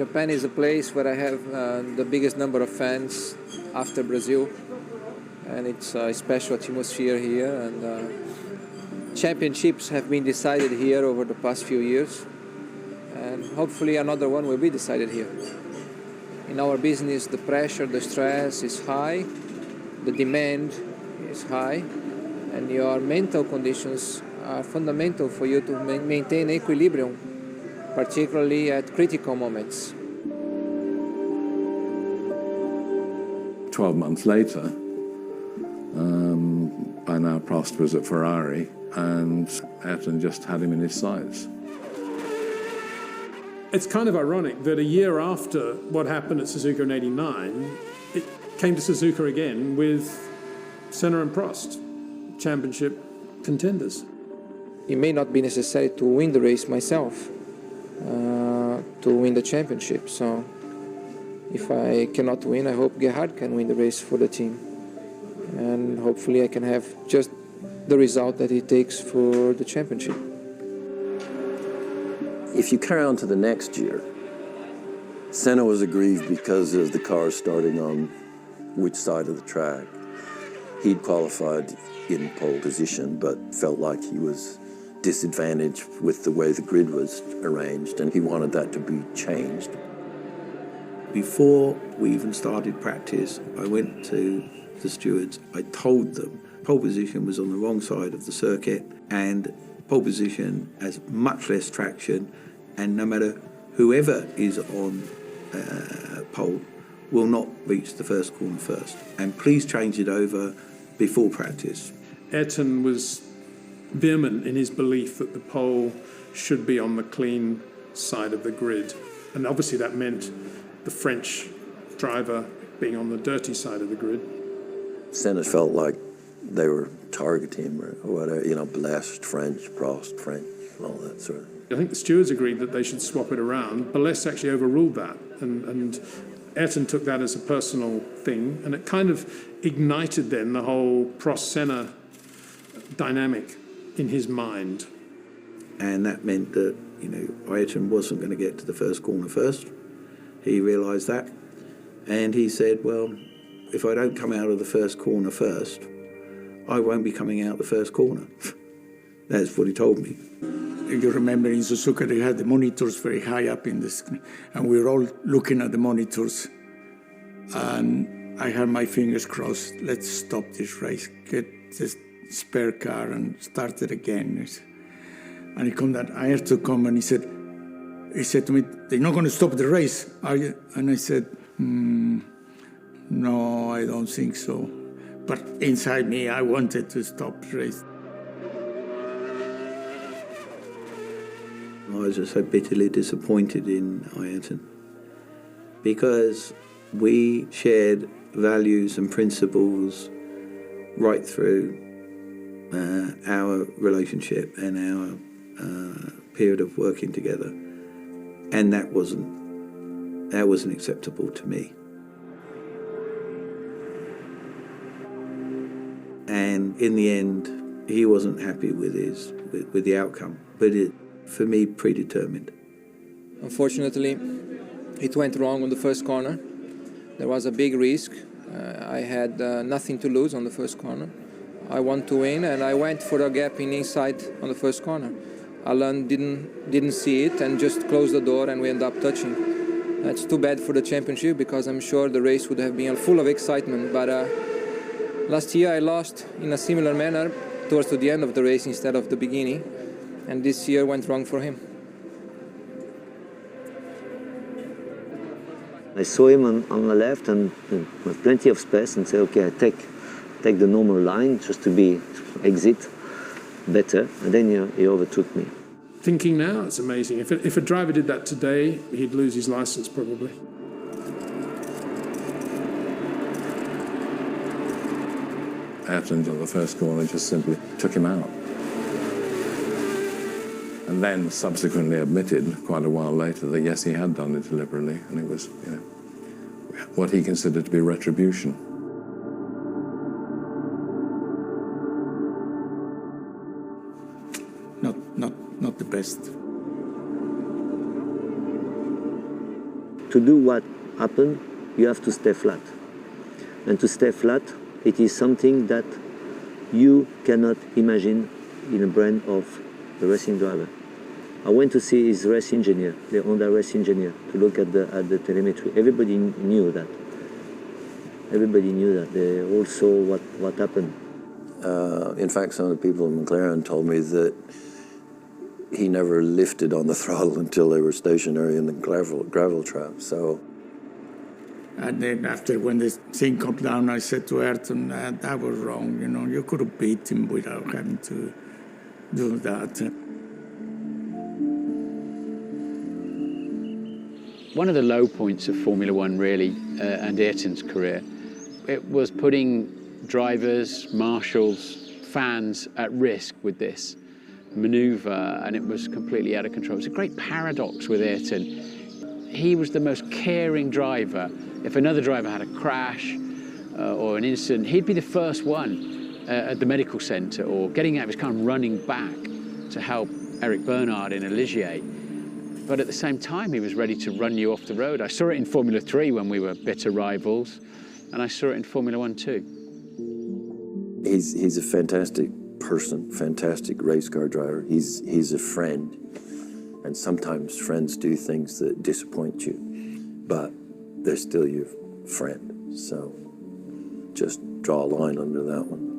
Japan is a place where I have the biggest number of fans after Brazil, and it's a special atmosphere here, and championships have been decided here over the past few years, and hopefully another one will be decided here. In our business, the pressure, the stress is high, the demand is high, and your mental conditions are fundamental for you to maintain equilibrium, particularly at critical moments. 12 months later, by now Prost was at Ferrari, and Ayrton just had him in his sights. It's kind of ironic that a year after what happened at Suzuka in '89, it came to Suzuka again with Senna and Prost, championship contenders. It may not be necessary to win the race myself, to win the championship. So if I cannot win, I hope Gerhard can win the race for the team. And hopefully I can have just the result that it takes for the championship. If you carry on to the next year, Senna was aggrieved because of the cars starting on which side of the track. He'd qualified in pole position, but felt like he was disadvantaged with the way the grid was arranged, and he wanted that to be changed. Before we even started practice, I went to the stewards. I told them pole position was on the wrong side of the circuit, and pole position has much less traction, and no matter whoever is on pole will not reach the first corner first. And please change it over before practice. Ayrton was vehement in his belief that the pole should be on the clean side of the grid. And obviously that meant the French driver being on the dirty side of the grid. Senna felt like they were targeting him or whatever, you know, blessed French, Prost, French, and all that sort of thing. I think the stewards agreed that they should swap it around. Balès actually overruled that, and Ayrton took that as a personal thing, and it kind of ignited then the whole Prost-Senna dynamic in his mind. And that meant that, you know, Ayrton wasn't going to get to the first corner first. He realised that, and he said, well, if I don't come out of the first corner first, I won't be coming out the first corner. That's what he told me. You remember in Suzuka they had the monitors very high up in the screen, and we were all looking at the monitors, and I had my fingers crossed, let's stop this race, get this spare car and start it again. And he come that Ayrton come and he said to me, they're not going to stop the race, are you? And I said, no, I don't think so. But inside me, I wanted to stop the race. I was just so bitterly disappointed in Ayrton because we shared values and principles right through our relationship and our period of working together, and that wasn't acceptable to me. And in the end, he wasn't happy with the outcome, but it, for me, predetermined. Unfortunately, it went wrong on the first corner. There was a big risk. I had nothing to lose on the first corner. I want to win, and I went for a gap in inside on the first corner. Alain didn't see it and just closed the door, and we ended up touching. That's too bad for the championship because I'm sure the race would have been full of excitement. But last year I lost in a similar manner towards the end of the race instead of the beginning, and this year went wrong for him. I saw him on the left and with plenty of space and said, okay, I take the normal line just to exit better, and then he overtook me. Thinking now, it's amazing. If a driver did that today, he'd lose his license probably. Ayrton on the first corner just simply took him out. And then subsequently admitted quite a while later that yes, he had done it deliberately, and it was, you know, what he considered to be retribution. Not the best. to do what happened, you have to stay flat. And to stay flat, it is something that you cannot imagine in the brain of the racing driver. I went to see his race engineer, the Honda race engineer, to look at the telemetry. Everybody knew that. Everybody knew that. They all saw what happened. In fact, some of the people in McLaren told me that he never lifted on the throttle until they were stationary in the gravel trap. So. And then after when the thing come down, I said to Ayrton, that was wrong. You know, you could have beat him without having to do that. One of the low points of Formula One, really, and Ayrton's career, it was putting drivers, marshals, fans at risk with this manoeuvre, and it was completely out of control. It was a great paradox with Ayrton. He was the most caring driver. If another driver had a crash or an incident, he'd be the first one at the medical centre or getting out of his car and running back to help Eric Bernard in a Ligier. But at the same time, he was ready to run you off the road. I saw it in Formula 3 when we were bitter rivals, and I saw it in Formula 1 too. He's a fantastic person, fantastic race car driver. He's a friend, and sometimes friends do things that disappoint you, but they're still your friend. So just draw a line under that one.